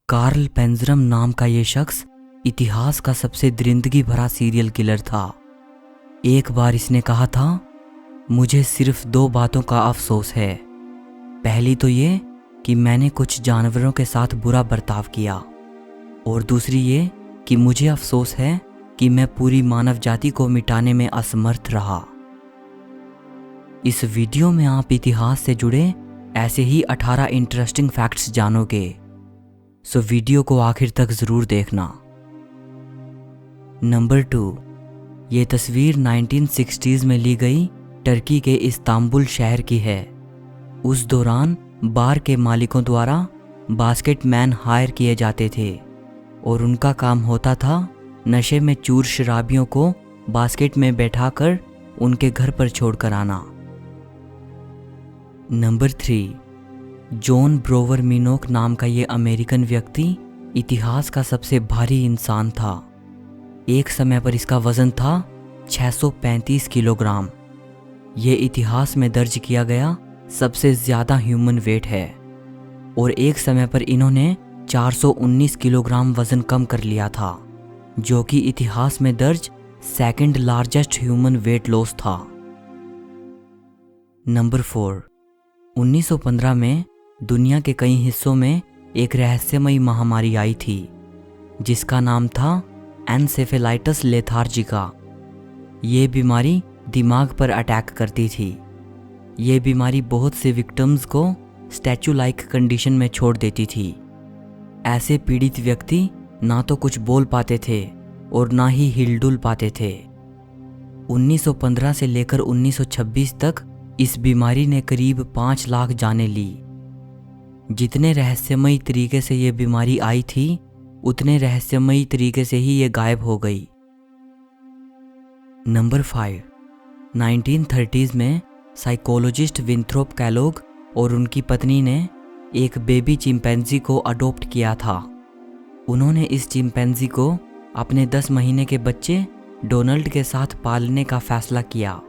Karl पेंजरम नाम का ये शख्स इतिहास का सबसे दरिंदगी भरा सीरियल किलर था। एक बार इसने कहा था, मुझे सिर्फ 2 बातों का अफसोस है। पहली तो ये कि मैंने कुछ जानवरों के साथ बुरा बर्ताव किया, और दूसरी ये कि मुझे अफसोस है कि मैं पूरी मानव जाति को मिटाने में असमर्थ रहा। इस वीडियो में आप इतिहास से जुड़े ऐसे ही 18 इंटरेस्टिंग फैक्ट्स जानोगे, सो वीडियो को आखिर तक जरूर देखना। नंबर 2, ये तस्वीर 1960s में ली गई टर्की के इस्तांबुल शहर की है। उस दौरान बार के मालिकों द्वारा बास्केटमैन हायर किए जाते थे और उनका काम होता था नशे में चूर शराबियों को बास्केट में बैठाकर उनके घर पर छोड़कर आना। नंबर 3, जॉन ब्रोवर मिनोक नाम का ये अमेरिकन व्यक्ति इतिहास का सबसे भारी इंसान था। एक समय पर इसका वजन था 635 किलोग्राम। ये इतिहास में दर्ज किया गया सबसे ज़्यादा ह्यूमन वेट है, और एक समय पर इन्होंने 419 किलोग्राम वज़न कम कर लिया था, जो कि इतिहास में दर्ज second largest human weight loss था। नंबर 4, 1915 में दुनिया के कई हिस्सों में एक रहस्यमयी महामारी आई थी जिसका नाम था एनसेफेलाइटिस लेथार्जिका। ये बीमारी दिमाग पर अटैक करती थी। ये बीमारी बहुत से विक्टिम्स को स्टैचू लाइक कंडीशन में छोड़ देती थी। ऐसे पीड़ित व्यक्ति ना तो कुछ बोल पाते थे और ना ही हिलडुल पाते थे। 1915 से लेकर 1926 तक इस बीमारी ने करीब 5 लाख जानें ली। जितने रहस्यमयी तरीके से ये बीमारी आई थी, उतने रहस्यमयी तरीके से ही ये गायब हो गई। नंबर 5, 1930s में साइकोलॉजिस्ट विंथ्रोप कैलोग और उनकी पत्नी ने एक बेबी चिंपैंजी को अडॉप्ट किया था। उन्होंने इस चिंपैंजी को अपने 10 महीने के बच्चे डोनाल्ड के साथ पालने का फैसला किया।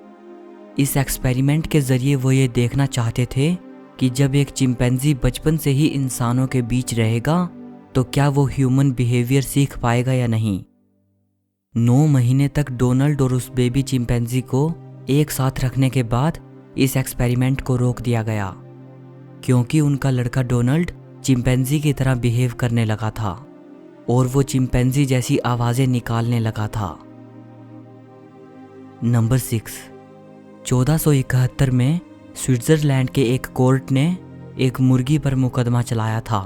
इस एक्सपेरिमेंट के जरिए वो ये देखना चाहते थे कि जब एक चिंपैंजी बचपन से ही इंसानों के बीच रहेगा तो क्या वो ह्यूमन बिहेवियर सीख पाएगा या नहीं। 9 महीने तक डोनाल्ड और उस बेबी चिंपैंजी को एक साथ रखने के बाद इस एक्सपेरिमेंट को रोक दिया गया, क्योंकि उनका लड़का डोनाल्ड चिंपैंजी की तरह बिहेव करने लगा था और वो चिंपैंजी जैसी आवाज़ें निकालने लगा था। नंबर 6, 1471 में स्विट्ज़रलैंड के एक कोर्ट ने एक मुर्गी पर मुकदमा चलाया था।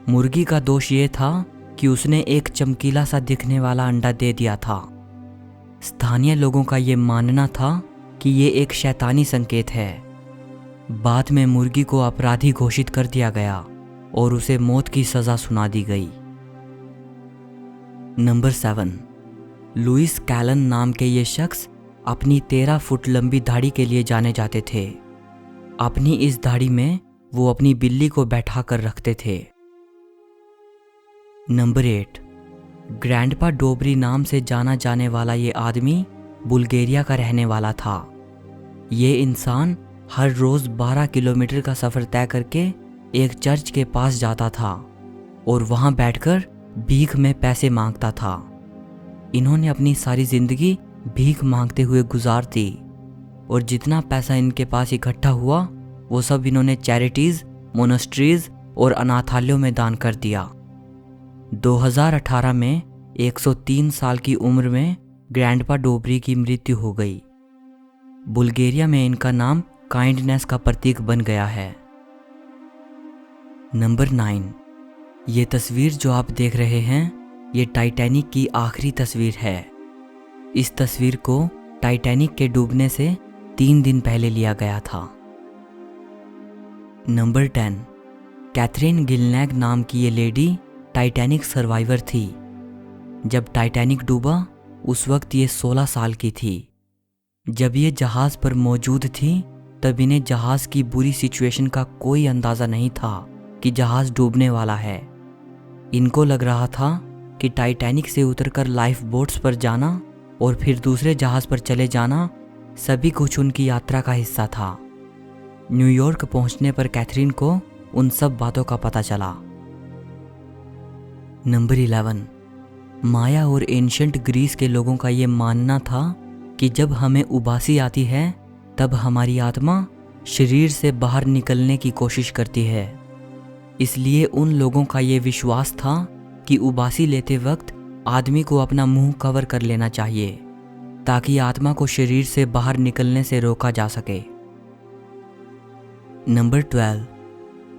मुर्गी का दोष ये था कि उसने एक चमकीला सा दिखने वाला अंडा दे दिया था। स्थानीय लोगों का ये मानना था कि ये एक शैतानी संकेत है। बाद में मुर्गी को अपराधी घोषित कर दिया गया और उसे मौत की सज़ा सुना दी गई। नंबर 7, लुइस कैलन नाम के ये शख्स अपनी 13 फुट लंबी दाढ़ी के लिए जाने जाते थे। अपनी इस दाढ़ी में वो अपनी बिल्ली को बैठा कर रखते थे। नंबर 8, ग्रैंडपा डोबरी नाम से जाना जाने वाला ये आदमी बुल्गारिया का रहने वाला था। ये इंसान हर रोज़ 12 किलोमीटर का सफ़र तय करके एक चर्च के पास जाता था और वहाँ बैठकर भीख में पैसे मांगता था। इन्होंने अपनी सारी ज़िंदगी भीख मांगते हुए गुजार दी, और जितना पैसा इनके पास इकट्ठा हुआ वो सब इन्होंने चैरिटीज़, मोनेस्ट्रीज और अनाथालयों में दान कर दिया। 2018 में 103 साल की उम्र में ग्रैंडपा डोबरी की मृत्यु हो गई। बुल्गारिया में इनका नाम काइंडनेस का प्रतीक बन गया है। नंबर 9, ये तस्वीर जो आप देख रहे हैं ये टाइटैनिक की आखिरी तस्वीर है। इस तस्वीर को टाइटैनिक के डूबने से 3 दिन पहले लिया गया था। नंबर 10, कैथरीन गिलनैग नाम की ये लेडी टाइटैनिक सर्वाइवर थी। जब टाइटैनिक डूबा उस वक्त ये 16 साल की थी। जब ये जहाज़ पर मौजूद थी तब इन्हें जहाज़ की बुरी सिचुएशन का कोई अंदाज़ा नहीं था कि जहाज़ डूबने वाला है। इनको लग रहा था कि टाइटैनिक से उतरकर लाइफ बोट्स पर जाना और फिर दूसरे जहाज़ पर चले जाना सभी कुछ उनकी यात्रा का हिस्सा था। न्यूयॉर्क पहुंचने पर कैथरीन को उन सब बातों का पता चला। नंबर 11, माया और एंशंट ग्रीस के लोगों का ये मानना था कि जब हमें उबासी आती है तब हमारी आत्मा शरीर से बाहर निकलने की कोशिश करती है। इसलिए उन लोगों का ये विश्वास था कि उबासी लेते वक्त आदमी को अपना मुंह कवर कर लेना चाहिए ताकि आत्मा को शरीर से बाहर निकलने से रोका जा सके। नंबर 12,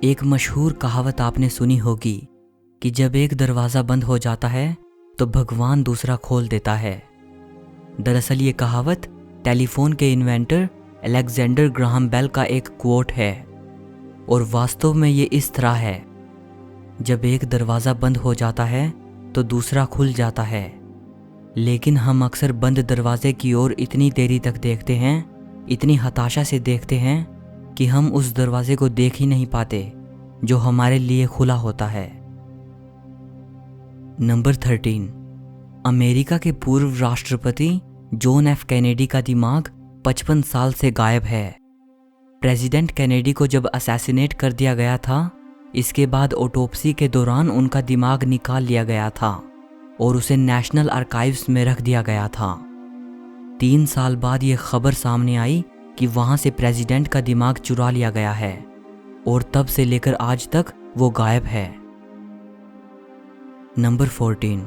एक मशहूर कहावत आपने सुनी होगी कि जब एक दरवाज़ा बंद हो जाता है तो भगवान दूसरा खोल देता है। दरअसल ये कहावत टेलीफोन के इन्वेंटर अलेक्जेंडर ग्राहम बेल का एक कोट है और वास्तव में ये इस तरह है, जब एक दरवाज़ा बंद हो जाता है तो दूसरा खुल जाता है। लेकिन हम अक्सर बंद दरवाजे की ओर इतनी देरी तक देखते हैं, इतनी हताशा से देखते हैं कि हम उस दरवाजे को देख ही नहीं पाते जो हमारे लिए खुला होता है। नंबर 13, अमेरिका के पूर्व राष्ट्रपति जॉन एफ कैनेडी का दिमाग 55 साल से गायब है। प्रेसिडेंट कैनेडी को जब असैसिनेट कर दिया गया था, इसके बाद ऑटोप्सी के दौरान उनका दिमाग निकाल लिया गया था और उसे नेशनल आर्काइव्स में रख दिया गया था। 3 साल बाद यह खबर सामने आई कि वहां से प्रेसिडेंट का दिमाग चुरा लिया गया है और तब से लेकर आज तक वो गायब है। नंबर 14,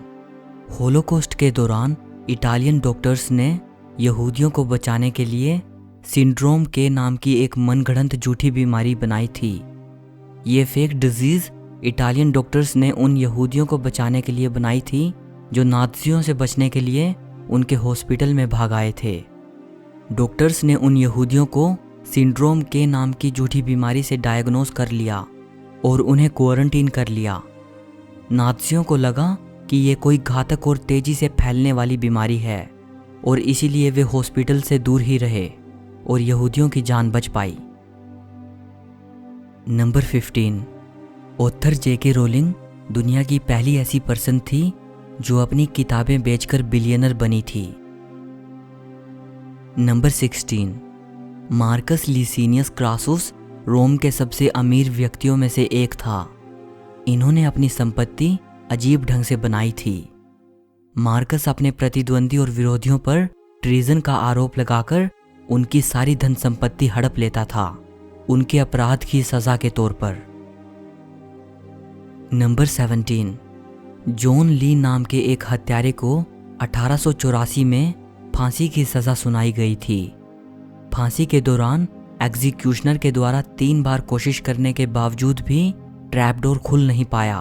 होलोकॉस्ट के दौरान इटालियन डॉक्टर्स ने यहूदियों को बचाने के लिए सिंड्रोम के नाम की एक मनगढ़ंत झूठी बीमारी बनाई थी। ये फेक डिजीज़ इटालियन डॉक्टर्स ने उन यहूदियों को बचाने के लिए बनाई थी जो नाज़ियों से बचने के लिए उनके हॉस्पिटल में भाग आए थे। डॉक्टर्स ने उन यहूदियों को सिंड्रोम के नाम की झूठी बीमारी से डायग्नोज कर लिया और उन्हें क्वारंटीन कर लिया। नाज़ियों को लगा कि ये कोई घातक और तेजी से फैलने वाली बीमारी है और इसीलिए वे हॉस्पिटल से दूर ही रहे और यहूदियों की जान बच पाई। नंबर 15, ऑथर जेके रोलिंग दुनिया की पहली ऐसी पर्सन थी जो अपनी किताबें बेचकर बिलियनर बनी थी। नंबर 16, मार्कस लीसिनियस क्रासुस रोम के सबसे अमीर व्यक्तियों में से एक था। इन्होंने अपनी संपत्ति अजीब ढंग से बनाई थी। मार्कस अपने प्रतिद्वंदी और विरोधियों पर ट्रीजन का आरोप लगाकर उनकी सारी धन संपत्ति हड़प लेता था, उनके अपराध की सजा के तौर पर। नंबर 17, जॉन ली नाम के एक हत्यारे को 1884 में फांसी की सजा सुनाई गई थी। फांसी के दौरान एग्जीक्यूशनर के द्वारा 3 बार कोशिश करने के बावजूद भी ट्रैपडोर खुल नहीं पाया।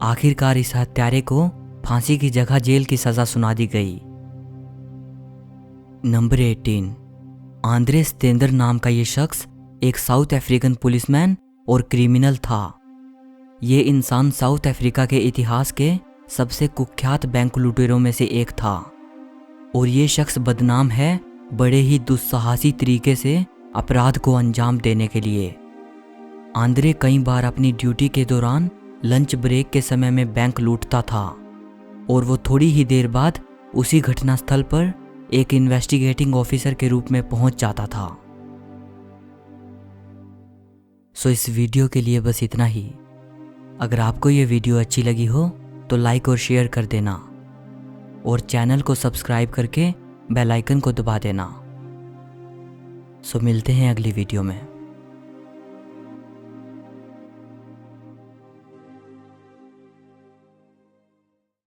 आखिरकार इस हत्यारे को फांसी की जगह जेल की सजा सुना दी गई। नंबर 18, आंद्रे स्टेंदर नाम का ये शख्स एक साउथ अफ्रीकन पुलिसमैन और क्रिमिनल था। ये इंसान साउथ अफ्रीका के इतिहास के सबसे कुख्यात बैंक लुटेरों में से एक था और ये शख्स बदनाम है बड़े ही दुस्साहसी तरीके से अपराध को अंजाम देने के लिए। आंद्रे कई बार अपनी ड्यूटी के दौरान लंच ब्रेक के समय में बैंक लूटता था और वो थोड़ी ही देर बाद उसी घटना स्थल पर एक इन्वेस्टिगेटिंग ऑफिसर के रूप में पहुंच जाता था। सो इस वीडियो के लिए बस इतना ही। अगर आपको ये वीडियो अच्छी लगी हो तो लाइक और शेयर कर देना और चैनल को सब्सक्राइब करके बेल आइकन को दबा देना। सो मिलते हैं अगली वीडियो में।